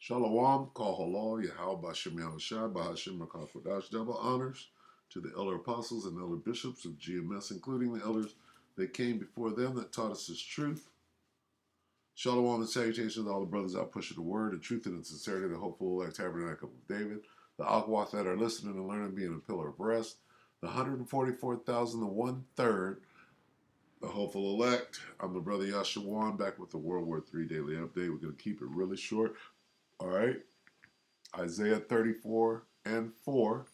Shalom, Kahala, Yahal, Bashem Yahushai, Bahashim Rakakwadash. Double honors to the elder apostles and elder bishops of GMS, including the elders that came before them that taught us this truth. Shalom and salutations to all the brothers out pushing the word, the truth and the sincerity, the hopeful elect tabernacle of David, the Akwath that are listening and learning, being a pillar of rest, the 144,000, the 1/3, the hopeful elect. I'm the brother Yashawan, back with the WW3 Daily update. We're going to keep it really short. All right. Isaiah 34 and 4.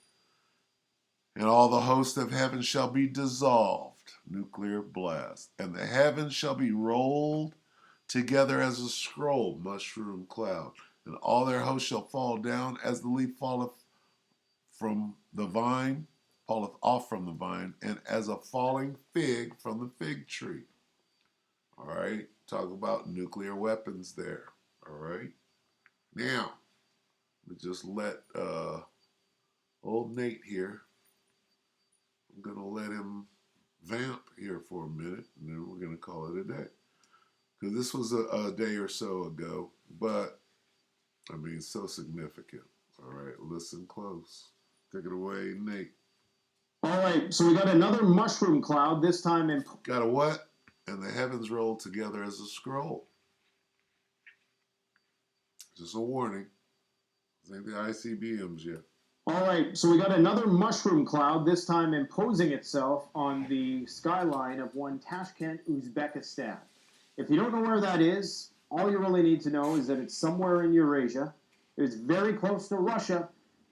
And all the host of heaven shall be dissolved, nuclear blast, and the heavens shall be rolled together as a scroll, mushroom cloud, and all their hosts shall fall down as the leaf falleth from the vine, falleth off from the vine, and as a falling fig from the fig tree. All right, talk about nuclear weapons there. All right, now we just let old Nate here. I'm gonna let him vamp here for a minute, and then we're gonna call it a day. Because this was a day or so ago, but I mean, so significant. All right, listen close. Take it away, Nate. All right, so we got another mushroom cloud, this time in... Got a what? And the heavens rolled together as a scroll. Just a warning. This ain't the ICBMs yet. All right, so we got another mushroom cloud, this time imposing itself on the skyline of one Tashkent, Uzbekistan. If you don't know where that is, all you really need to know is that it's somewhere in Eurasia. It's very close to Russia,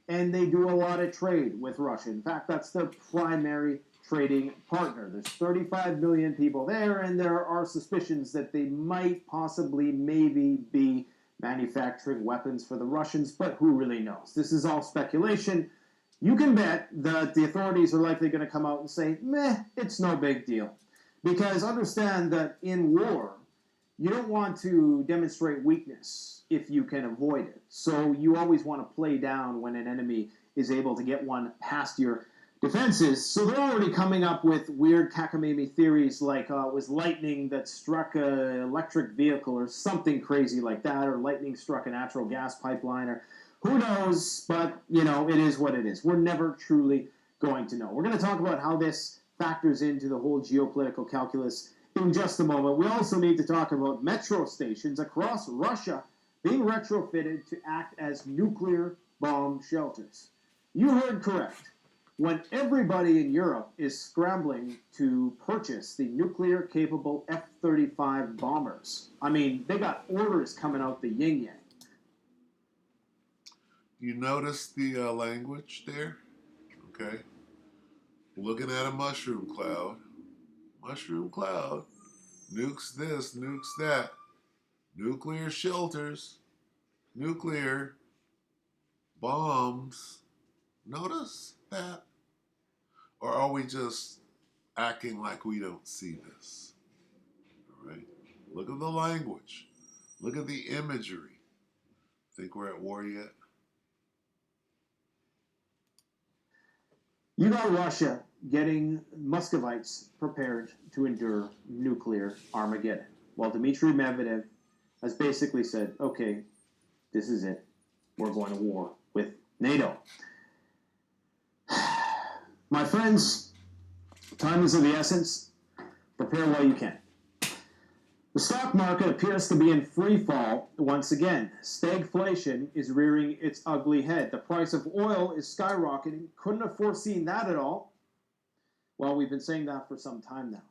and they do a lot of trade with Russia. In fact, that's their primary trading partner. There's 35 million people there, and there are suspicions that they might possibly, maybe be manufacturing weapons for the Russians, but who really knows? This is all speculation. You can bet that the authorities are likely going to come out and say, meh, it's no big deal. Because understand that in war, you don't want to demonstrate weakness if you can avoid it. So you always want to play down when an enemy is able to get one past your defenses. So they're already coming up with weird cockamamie theories like it was lightning that struck an electric vehicle or something crazy like that, or lightning struck a natural gas pipeline, or who knows, but, you know, it is what it is. We're never truly going to know. We're going to talk about how this factors into the whole geopolitical calculus in just a moment. We also need to talk about metro stations across Russia being retrofitted to act as nuclear bomb shelters. You heard correct. When everybody in Europe is scrambling to purchase the nuclear-capable F-35 bombers, I mean, they got orders coming out the yin-yang. You notice the language there? Okay. Looking at a mushroom cloud. Mushroom cloud. Nukes this, nukes that. Nuclear shelters. Nuclear bombs. Notice that? Or are we just acting like we don't see this? All right. Look at the language. Look at the imagery. Think we're at war yet? You got Russia getting Muscovites prepared to endure nuclear Armageddon. Well, Dmitry Medvedev has basically said, okay, this is it. We're going to war with NATO. My friends, time is of the essence. Prepare while you can. The stock market appears to be in free fall once again. Stagflation is rearing its ugly head. The price of oil is skyrocketing. Couldn't have foreseen that at all. Well, we've been saying that for some time now.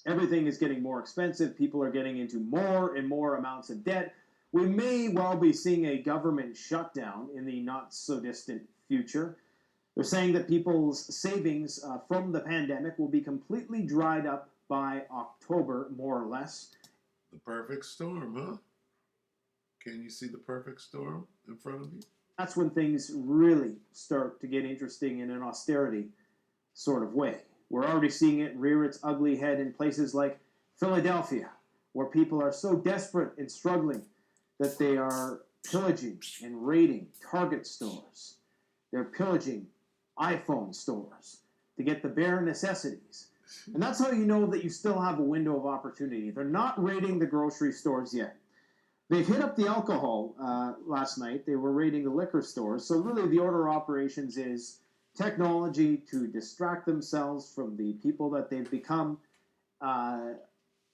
Everything is getting more expensive. People are getting into more and more amounts of debt. We may well be seeing a government shutdown in the not-so-distant future. They're saying that people's savings from the pandemic will be completely dried up by October, more or less. The perfect storm, huh? Can you see the perfect storm in front of you? That's when things really start to get interesting in an austerity sort of way. We're already seeing it rear its ugly head in places like Philadelphia, where people are so desperate and struggling that they are pillaging and raiding Target stores. They're pillaging iPhone stores to get the bare necessities. And that's how you know that you still have a window of opportunity. They're not raiding the grocery stores yet. They've hit up the alcohol last night. They were raiding the liquor stores. So, really, the order of operations is technology to distract themselves from the people that they've become, uh,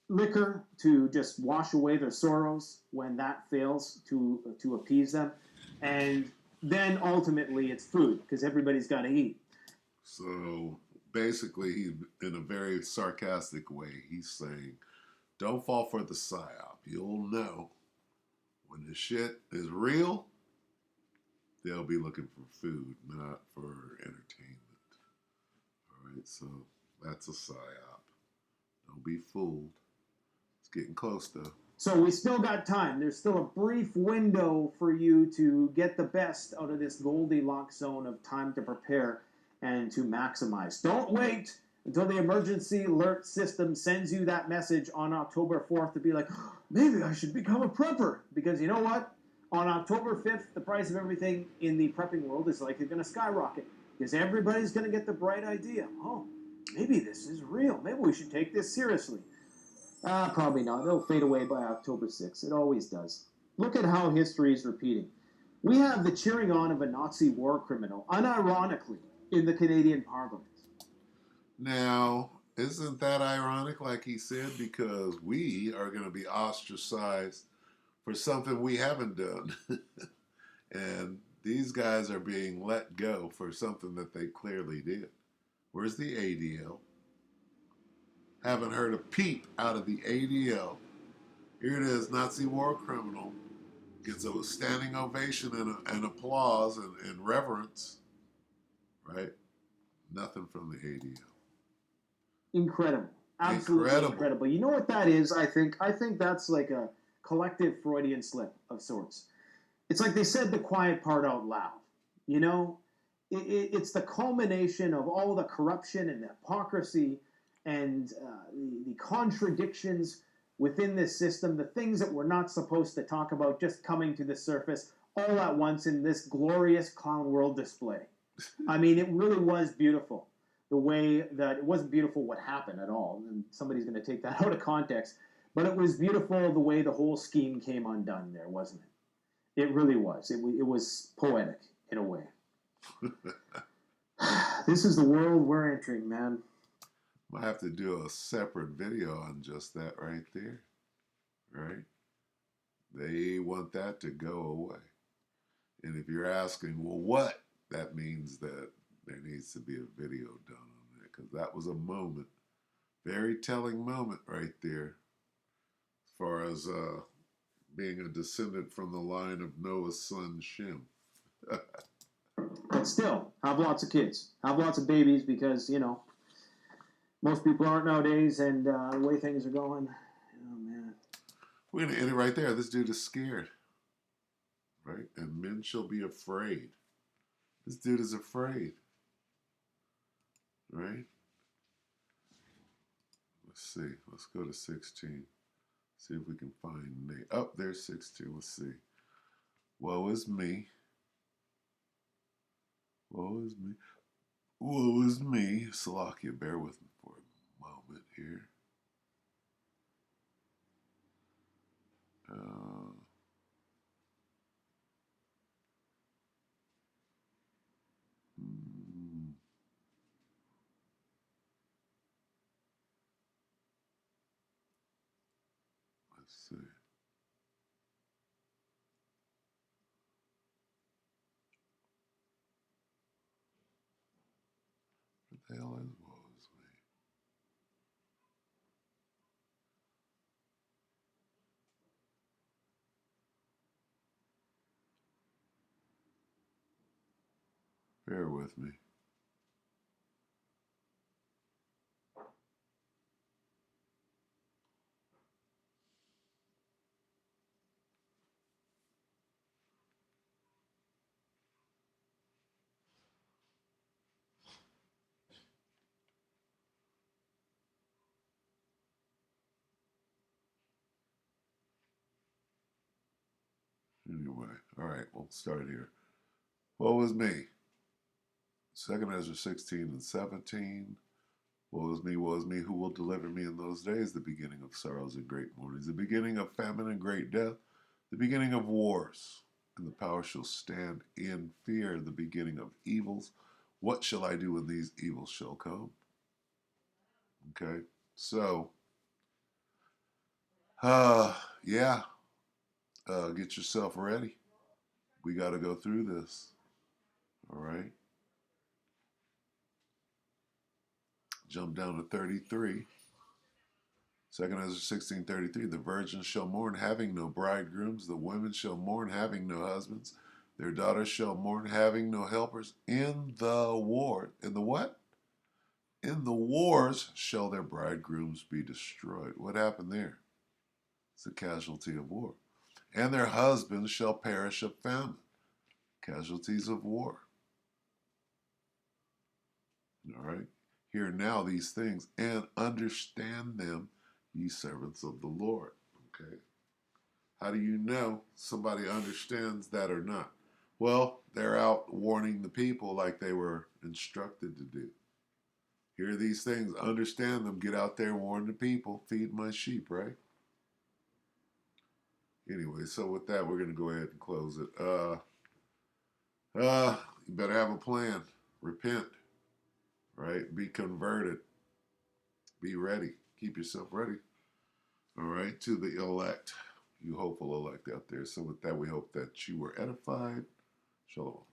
liquor to just wash away their sorrows when that fails to appease them, and then ultimately it's food because everybody's got to eat. So basically, he, in a very sarcastic way, he's saying, don't fall for the psyop. You'll know when the shit is real, they'll be looking for food, not for entertainment. All right, so that's a psyop. Don't be fooled. It's getting close though. So we still got time. There's still a brief window for you to get the best out of this Goldilocks zone of time to prepare and to maximize. Don't wait until the emergency alert system sends you that message on October 4th to be like, maybe I should become a prepper. Because you know what? On October 5th, the price of everything in the prepping world is likely going to skyrocket because everybody's going to get the bright idea. Oh, maybe this is real. Maybe we should take this seriously. Probably not. It'll fade away by October 6th. It always does. Look at how history is repeating. We have the cheering on of a Nazi war criminal, unironically, in the Canadian Parliament. Now, isn't that ironic, like he said, because we are going to be ostracized for something we haven't done. And these guys are being let go for something that they clearly did. Where's the ADL? Haven't heard a peep out of the ADL. Here it is, Nazi war criminal gets a standing ovation and applause and reverence, right? Nothing from the ADL. Incredible. Absolutely incredible. You know what that is, I think? I think that's like a collective Freudian slip of sorts. It's like they said the quiet part out loud. You know, it's the culmination of all the corruption and the hypocrisy and the contradictions within this system, the things that we're not supposed to talk about just coming to the surface all at once in this glorious clown world display. I mean, it really was beautiful. The way that it wasn't beautiful what happened at all, and somebody's going to take that out of context, but it was beautiful the way the whole scheme came undone there, wasn't it? It really was. It was poetic in a way. This is the world we're entering, man. Might have to do a separate video on just that right there, right? They want that to go away. And if you're asking, well, what? That means that there needs to be a video done on that because that was a moment, very telling moment right there as far as being a descendant from the line of Noah's son Shem. But still, have lots of kids, have lots of babies because, you know, most people aren't nowadays, and the way things are going, oh man. We're going to end it right there. This dude is scared, right? And men shall be afraid. This dude is afraid, right? Let's see. Let's go to 16. See if we can find Nate. Oh, there's 16. Let's see. Woe is me. Woe is me. Woe is me. Salakia, bear with me for a moment here. Uh, hmm, let's see. What the hell is woe is me? Bear with me. Anyway, all right, we'll start here. Woe is me. Second Ezra 16 and 17. Woe is me, who will deliver me in those days, the beginning of sorrows and great mournings, the beginning of famine and great death, the beginning of wars, and the power shall stand in fear, the beginning of evils. What shall I do when these evils shall come? Okay, so, yeah, get yourself ready. We got to go through this. All right. Jump down to 33. 2 Ezra 16:33. The virgins shall mourn, having no bridegrooms. The women shall mourn, having no husbands. Their daughters shall mourn, having no helpers. In the war. In the what? In the wars shall their bridegrooms be destroyed. What happened there? It's a casualty of war. And their husbands shall perish of famine. Casualties of war. All right. Hear now these things and understand them, ye servants of the Lord. Okay. How do you know somebody understands that or not? Well, they're out warning the people like they were instructed to do. Hear these things, understand them, get out there, warn the people, feed my sheep, right? Anyway, so with that, we're going to go ahead and close it. You better have a plan. Repent, right? Be converted. Be ready. Keep yourself ready. All right, to the elect, you hopeful elect out there. So with that, we hope that you were edified. Shalom.